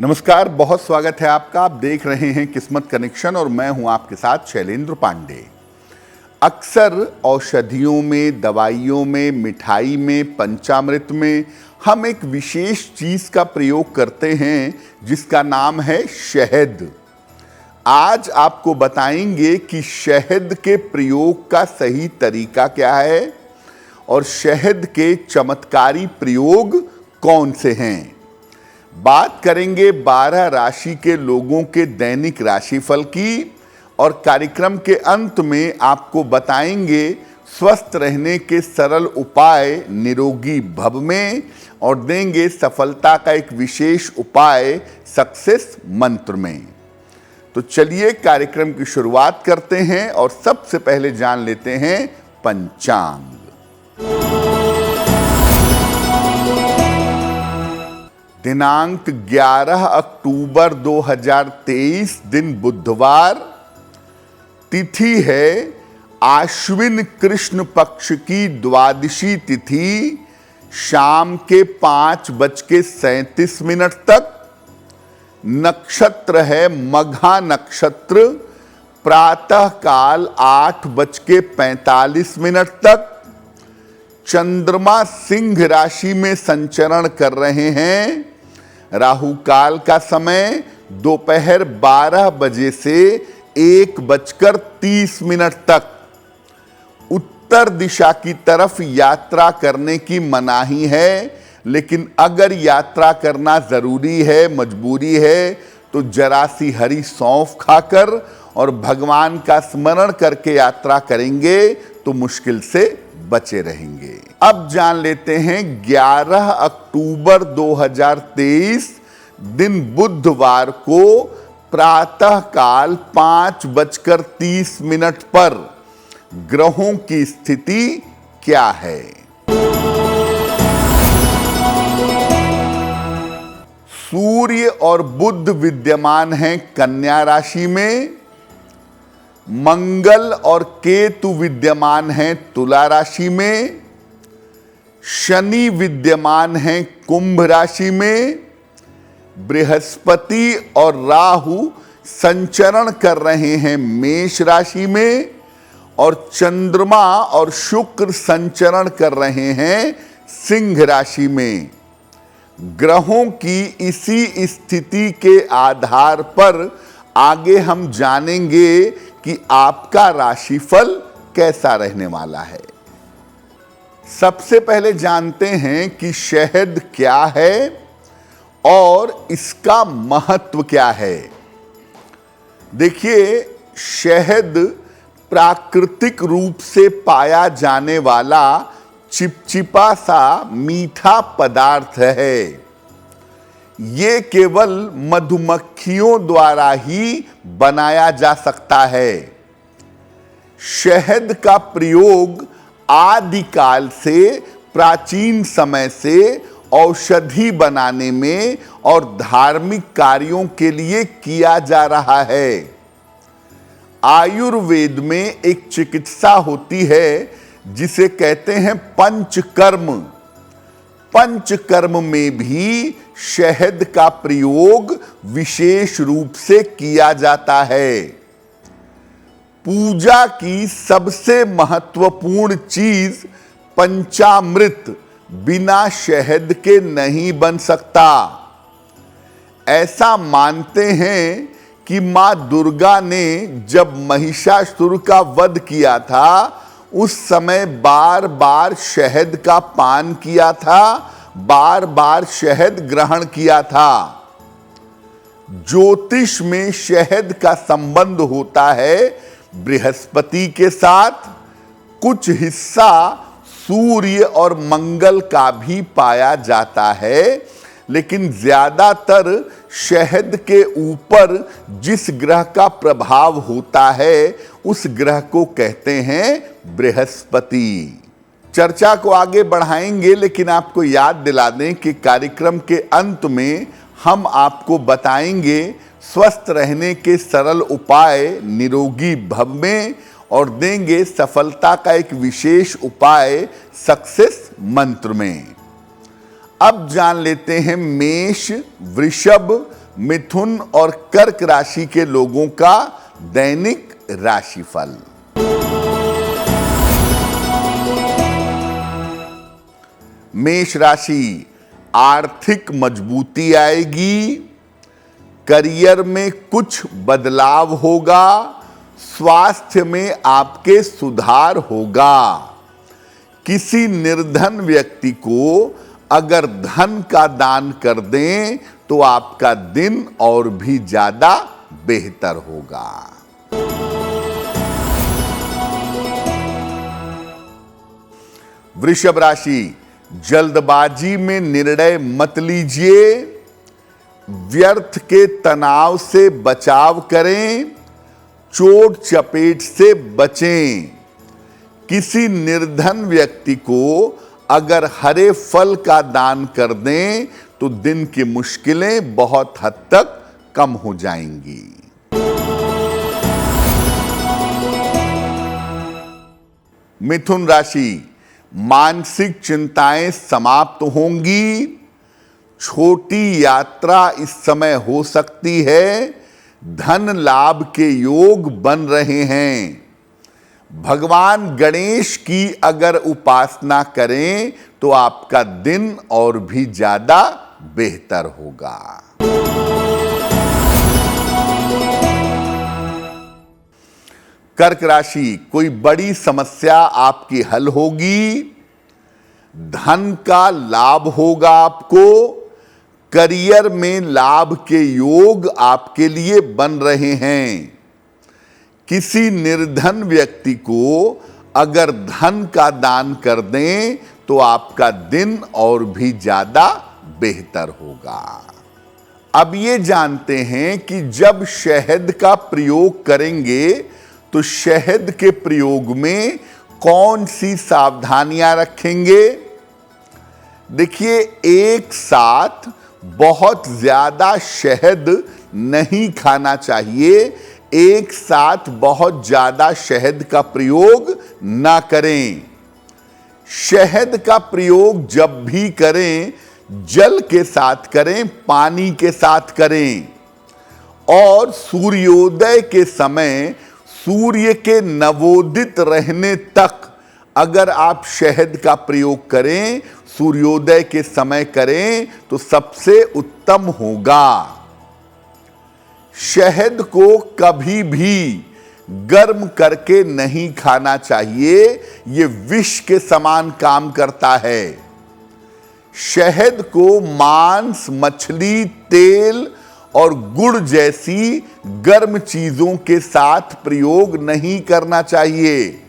नमस्कार, बहुत स्वागत है आपका। आप देख रहे हैं किस्मत कनेक्शन और मैं हूं आपके साथ शैलेंद्र पांडे। अक्सर औषधियों में, दवाइयों में, मिठाई में, पंचामृत में हम एक विशेष चीज का प्रयोग करते हैं जिसका नाम है शहद। आज आपको बताएंगे कि शहद के प्रयोग का सही तरीका क्या है और शहद के चमत्कारी प्रयोग कौन से हैं। बात करेंगे 12 राशि के लोगों के दैनिक राशिफल की और कार्यक्रम के अंत में आपको बताएंगे स्वस्थ रहने के सरल उपाय निरोगी भव में और देंगे सफलता का एक विशेष उपाय सक्सेस मंत्र में। तो चलिए कार्यक्रम की शुरुआत करते हैं और सबसे पहले जान लेते हैं पंचांग। दिनांक 11 अक्टूबर 2023, दिन बुधवार, तिथि है आश्विन कृष्ण पक्ष की द्वादशी तिथि, शाम के 5:37 तक। नक्षत्र है मघा नक्षत्र, प्रातः काल 8:45 तक। चंद्रमा सिंह राशि में संचरण कर रहे हैं। राहु काल का समय दोपहर 12 बजे से 1:30 तक। उत्तर दिशा की तरफ यात्रा करने की मनाही है, लेकिन अगर यात्रा करना जरूरी है, मजबूरी है, तो जरा सी हरी सौंफ खाकर और भगवान का स्मरण करके यात्रा करेंगे तो मुश्किल से बचे रहेंगे। अब जान लेते हैं 11 अक्टूबर 2023, दिन बुधवार को प्रातः काल 5:30 पर ग्रहों की स्थिति क्या है। सूर्य और बुध विद्यमान हैं कन्या राशि में। मंगल और केतु विद्यमान हैं तुला राशि में। शनि विद्यमान हैं कुंभ राशि में। बृहस्पति और राहु संचरण कर रहे हैं मेष राशि में और चंद्रमा और शुक्र संचरण कर रहे हैं सिंह राशि में। ग्रहों की इसी स्थिति के आधार पर आगे हम जानेंगे कि आपका राशिफल कैसा रहने वाला है। सबसे पहले जानते हैं कि शहद क्या है और इसका महत्व क्या है। देखिए, शहद प्राकृतिक रूप से पाया जाने वाला चिपचिपा सा मीठा पदार्थ है। ये केवल मधुमक्खियों द्वारा ही बनाया जा सकता है। शहद का प्रयोग आदिकाल से, प्राचीन समय से औषधि बनाने में और धार्मिक कार्यों के लिए किया जा रहा है। आयुर्वेद में एक चिकित्सा होती है जिसे कहते हैं पंचकर्म। पंचकर्म में भी शहद का प्रयोग विशेष रूप से किया जाता है। पूजा की सबसे महत्वपूर्ण चीज पंचामृत बिना शहद के नहीं बन सकता। ऐसा मानते हैं कि मां दुर्गा ने जब महिषासुर का वध किया था, उस समय बार बार शहद का पान किया था, बार बार शहद ग्रहण किया था। ज्योतिष में शहद का संबंध होता है बृहस्पति के साथ। कुछ हिस्सा सूर्य और मंगल का भी पाया जाता है, लेकिन ज्यादातर शहद के ऊपर जिस ग्रह का प्रभाव होता है उस ग्रह को कहते हैं बृहस्पति। चर्चा को आगे बढ़ाएंगे, लेकिन आपको याद दिला दें कि कार्यक्रम के अंत में हम आपको बताएंगे स्वस्थ रहने के सरल उपाय निरोगी भव में और देंगे सफलता का एक विशेष उपाय सक्सेस मंत्र में। अब जान लेते हैं मेष, वृषभ, मिथुन और कर्क राशि के लोगों का दैनिक राशिफल। मेष राशि, आर्थिक मजबूती आएगी, करियर में कुछ बदलाव होगा, स्वास्थ्य में आपके सुधार होगा। किसी निर्धन व्यक्ति को अगर धन का दान कर दें तो आपका दिन और भी ज्यादा बेहतर होगा। वृषभ राशि, जल्दबाजी में निर्णय मत लीजिए, व्यर्थ के तनाव से बचाव करें, चोट चपेट से बचें। किसी निर्धन व्यक्ति को अगर हरे फल का दान कर दें तो दिन की मुश्किलें बहुत हद तक कम हो जाएंगी। मिथुन राशि, मानसिक चिंताएं समाप्त होंगी, छोटी यात्रा इस समय हो सकती है, धन लाभ के योग बन रहे हैं। भगवान गणेश की अगर उपासना करें तो आपका दिन और भी ज्यादा बेहतर होगा। कर्क राशि, कोई बड़ी समस्या आपकी हल होगी, धन का लाभ होगा आपको, करियर में लाभ के योग आपके लिए बन रहे हैं। किसी निर्धन व्यक्ति को अगर धन का दान कर दें तो आपका दिन और भी ज्यादा बेहतर होगा। अब ये जानते हैं कि जब शहद का प्रयोग करेंगे तो शहद के प्रयोग में कौन सी सावधानियां रखेंगे। देखिए, एक साथ बहुत ज्यादा शहद नहीं खाना चाहिए, एक साथ बहुत ज्यादा शहद का प्रयोग ना करें। शहद का प्रयोग जब भी करें जल के साथ करें, पानी के साथ करें, और सूर्योदय के समय सूर्य के नवोदित रहने तक अगर आप शहद का प्रयोग करें, सूर्योदय के समय करें तो सबसे उत्तम होगा। शहद को कभी भी गर्म करके नहीं खाना चाहिए, यह विष के समान काम करता है। शहद को मांस, मछली, तेल और गुड़ जैसी गर्म चीजों के साथ प्रयोग नहीं करना चाहिए।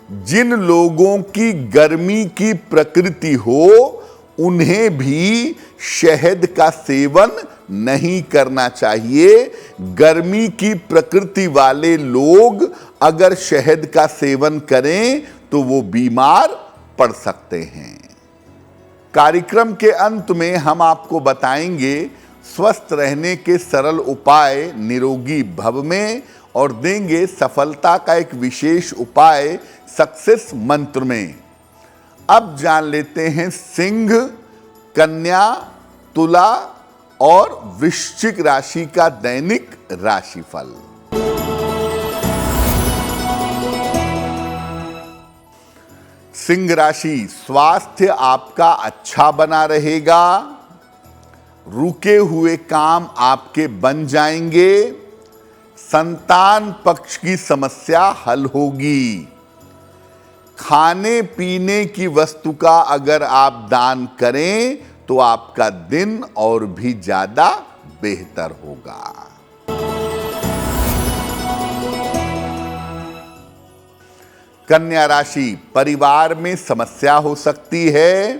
जिन लोगों की गर्मी की प्रकृति हो उन्हें भी शहद का सेवन नहीं करना चाहिए। गर्मी की प्रकृति वाले लोग अगर शहद का सेवन करें तो वो बीमार पड़ सकते हैं। कार्यक्रम के अंत में हम आपको बताएंगे स्वस्थ रहने के सरल उपाय निरोगी भव में, और देंगे सफलता का एक विशेष उपाय सक्सेस मंत्र में। अब जान लेते हैं सिंह, कन्या, तुला और वृश्चिक राशि का दैनिक राशिफल। सिंह राशि, स्वास्थ्य आपका अच्छा बना रहेगा, रुके हुए काम आपके बन जाएंगे, संतान पक्ष की समस्या हल होगी। खाने पीने की वस्तु का अगर आप दान करें तो आपका दिन और भी ज्यादा बेहतर होगा। कन्या राशि, परिवार में समस्या हो सकती है,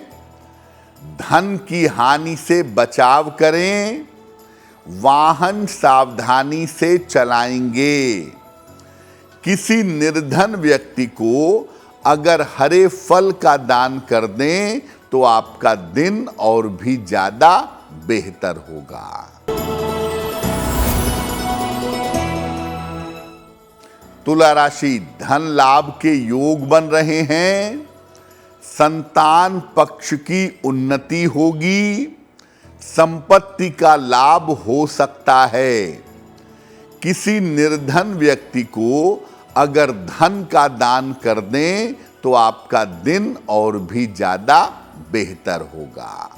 धन की हानि से बचाव करें, वाहन सावधानी से चलाएंगे। किसी निर्धन व्यक्ति को अगर हरे फल का दान कर दें तो आपका दिन और भी ज्यादा बेहतर होगा। तुला राशि, धन लाभ के योग बन रहे हैं, संतान पक्ष की उन्नति होगी, संपत्ति का लाभ हो सकता है। किसी निर्धन व्यक्ति को अगर धन का दान कर दें तो आपका दिन और भी ज्यादा बेहतर होगा।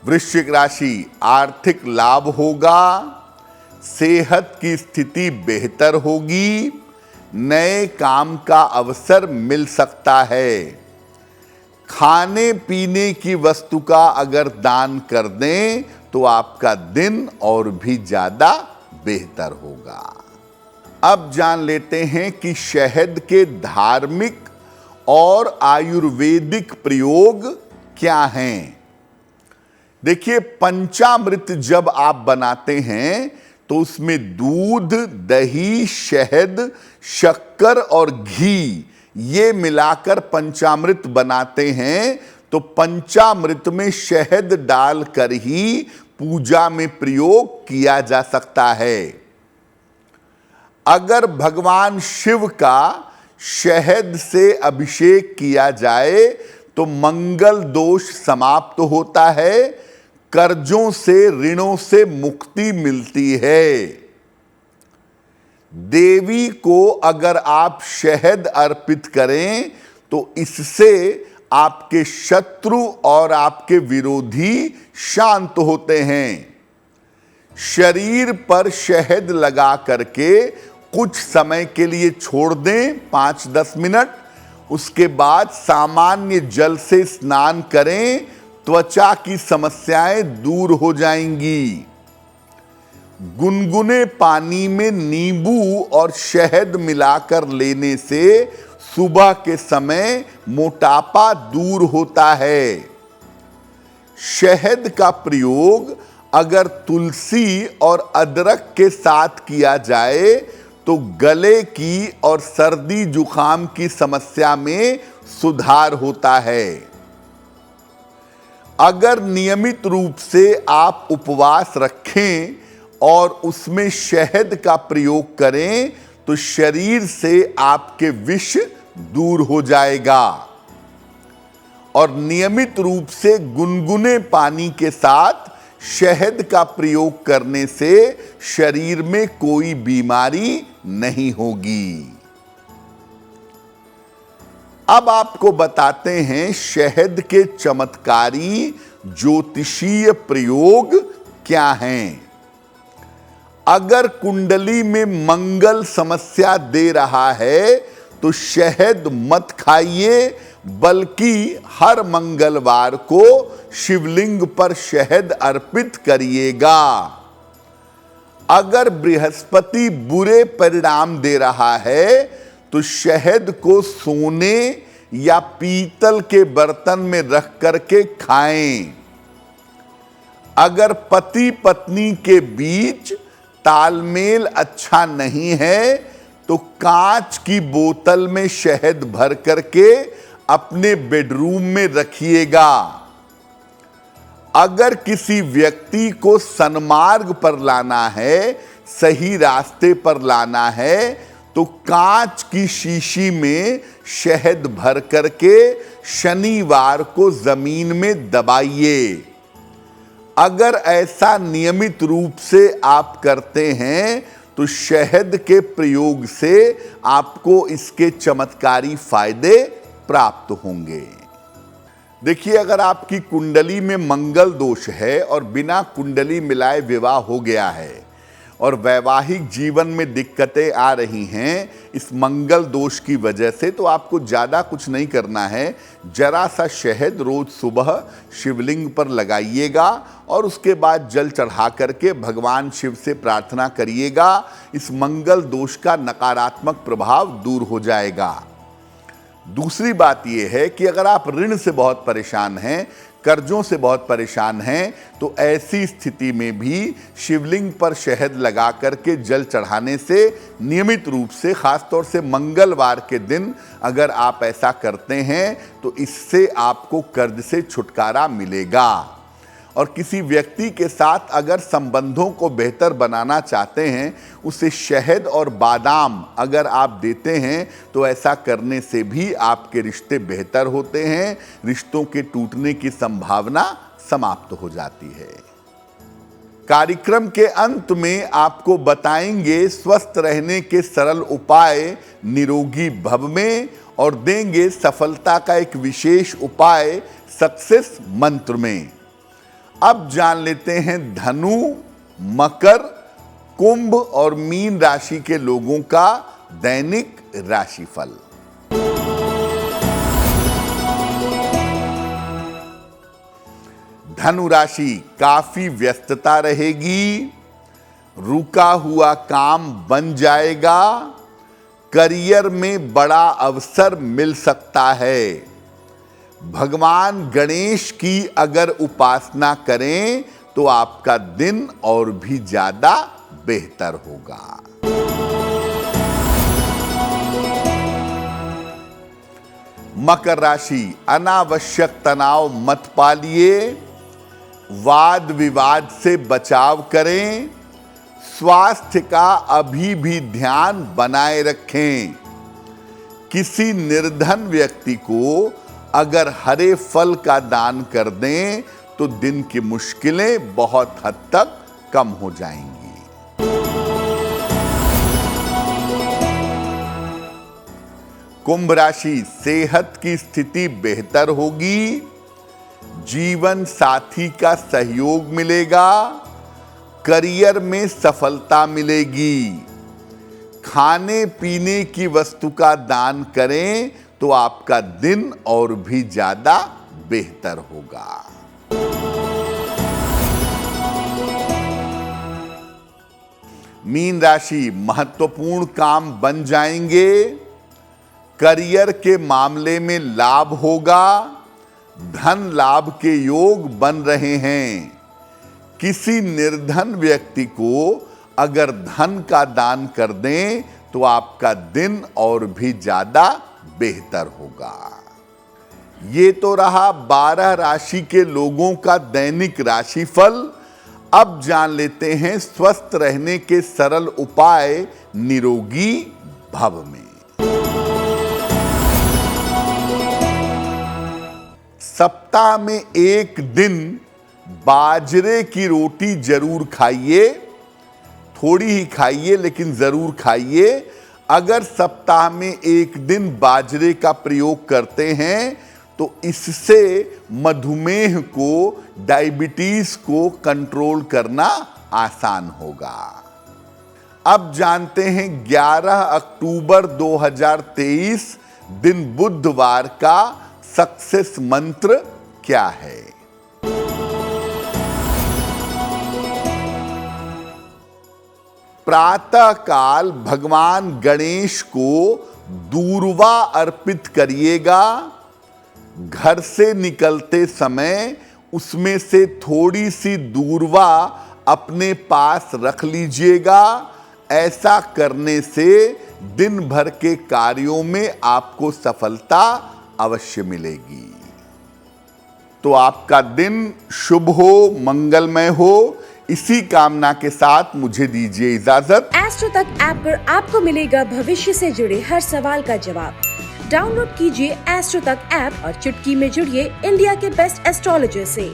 वृश्चिक राशि, आर्थिक लाभ होगा, सेहत की स्थिति बेहतर होगी, नए काम का अवसर मिल सकता है। खाने पीने की वस्तु का अगर दान कर दें तो आपका दिन और भी ज्यादा बेहतर होगा। अब जान लेते हैं कि शहद के धार्मिक और आयुर्वेदिक प्रयोग क्या हैं। देखिए, पंचामृत जब आप बनाते हैं तो उसमें दूध, दही, शहद, शक्कर और घी ये मिलाकर पंचामृत बनाते हैं। तो पंचामृत में शहद डालकर ही पूजा में प्रयोग किया जा सकता है। अगर भगवान शिव का शहद से अभिषेक किया जाए तो मंगल दोष समाप्त होता है, कर्जों से, ऋणों से मुक्ति मिलती है। देवी को अगर आप शहद अर्पित करें तो इससे आपके शत्रु और आपके विरोधी शांत होते हैं। शरीर पर शहद लगा करके कुछ समय के लिए छोड़ दें, 5-10 मिनट, उसके बाद सामान्य जल से स्नान करें, त्वचा की समस्याएं दूर हो जाएंगी। गुनगुने पानी में नींबू और शहद मिलाकर लेने से सुबह के समय मोटापा दूर होता है। शहद का प्रयोग अगर तुलसी और अदरक के साथ किया जाए तो गले की और सर्दी जुकाम की समस्या में सुधार होता है। अगर नियमित रूप से आप उपवास रखें और उसमें शहद का प्रयोग करें तो शरीर से आपके विष दूर हो जाएगा। और नियमित रूप से गुनगुने पानी के साथ शहद का प्रयोग करने से शरीर में कोई बीमारी नहीं होगी। अब आपको बताते हैं शहद के चमत्कारी ज्योतिषीय प्रयोग क्या हैं। अगर कुंडली में मंगल समस्या दे रहा है तो शहद मत खाइए, बल्कि हर मंगलवार को शिवलिंग पर शहद अर्पित करिएगा। अगर बृहस्पति बुरे परिणाम दे रहा है तो शहद को सोने या पीतल के बर्तन में रख करके खाएं। अगर पति पत्नी के बीच तालमेल अच्छा नहीं है तो कांच की बोतल में शहद भर करके अपने बेडरूम में रखिएगा। अगर किसी व्यक्ति को सन्मार्ग पर लाना है, सही रास्ते पर लाना है, तो कांच की शीशी में शहद भर करके शनिवार को जमीन में दबाइए। अगर ऐसा नियमित रूप से आप करते हैं तो शहद के प्रयोग से आपको इसके चमत्कारी फायदे प्राप्त होंगे। देखिए, अगर आपकी कुंडली में मंगल दोष है और बिना कुंडली मिलाए विवाह हो गया है और वैवाहिक जीवन में दिक्कतें आ रही हैं इस मंगल दोष की वजह से, तो आपको ज़्यादा कुछ नहीं करना है। जरा सा शहद रोज सुबह शिवलिंग पर लगाइएगा और उसके बाद जल चढ़ा करके भगवान शिव से प्रार्थना करिएगा। इस मंगल दोष का नकारात्मक प्रभाव दूर हो जाएगा। दूसरी बात यह है कि अगर आप ऋण से बहुत परेशान हैं, कर्जों से बहुत परेशान हैं, तो ऐसी स्थिति में भी शिवलिंग पर शहद लगा करके जल चढ़ाने से नियमित रूप से, खासतौर से मंगलवार के दिन अगर आप ऐसा करते हैं तो इससे आपको कर्ज से छुटकारा मिलेगा। और किसी व्यक्ति के साथ अगर संबंधों को बेहतर बनाना चाहते हैं, उसे शहद और बादाम अगर आप देते हैं तो ऐसा करने से भी आपके रिश्ते बेहतर होते हैं, रिश्तों के टूटने की संभावना समाप्त हो जाती है। कार्यक्रम के अंत में आपको बताएंगे स्वस्थ रहने के सरल उपाय निरोगी भव में और देंगे सफलता का एक विशेष उपाय सक्सेस मंत्र में। अब जान लेते हैं धनु, मकर, कुंभ और मीन राशि के लोगों का दैनिक राशिफल। धनु राशि, काफी व्यस्तता रहेगी, रुका हुआ काम बन जाएगा, करियर में बड़ा अवसर मिल सकता है। भगवान गणेश की अगर उपासना करें तो आपका दिन और भी ज्यादा बेहतर होगा। मकर राशि, अनावश्यक तनाव मत पालिए, वाद विवाद से बचाव करें, स्वास्थ्य का अभी भी ध्यान बनाए रखें। किसी निर्धन व्यक्ति को अगर हरे फल का दान कर दें तो दिन की मुश्किलें बहुत हद तक कम हो जाएंगी। कुंभ राशि, सेहत की स्थिति बेहतर होगी, जीवन साथी का सहयोग मिलेगा, करियर में सफलता मिलेगी। खाने पीने की वस्तु का दान करें तो आपका दिन और भी ज्यादा बेहतर होगा। मीन राशि, महत्वपूर्ण काम बन जाएंगे, करियर के मामले में लाभ होगा, धन लाभ के योग बन रहे हैं। किसी निर्धन व्यक्ति को अगर धन का दान कर दें तो आपका दिन और भी ज्यादा बेहतर होगा। ये तो रहा 12 राशि के लोगों का दैनिक राशिफल। अब जान लेते हैं स्वस्थ रहने के सरल उपाय निरोगी भव में। सप्ताह में एक दिन बाजरे की रोटी जरूर खाइए, थोड़ी ही खाइए लेकिन जरूर खाइए। अगर सप्ताह में एक दिन बाजरे का प्रयोग करते हैं तो इससे मधुमेह को, डायबिटीज को कंट्रोल करना आसान होगा। अब जानते हैं 11 अक्टूबर 2023 दिन बुधवार का सक्सेस मंत्र क्या है। प्रातः काल भगवान गणेश को दूर्वा अर्पित करिएगा। घर से निकलते समय उसमें से थोड़ी सी दूर्वा अपने पास रख लीजिएगा। ऐसा करने से दिन भर के कार्यों में आपको सफलता अवश्य मिलेगी। तो आपका दिन शुभ हो, मंगलमय हो, इसी कामना के साथ मुझे दीजिए इजाजत। एस्ट्रो तक ऐप पर आपको मिलेगा भविष्य से जुड़े हर सवाल का जवाब। डाउनलोड कीजिए एस्ट्रो तक ऐप और चुटकी में जुड़िए इंडिया के बेस्ट एस्ट्रोलॉजर से।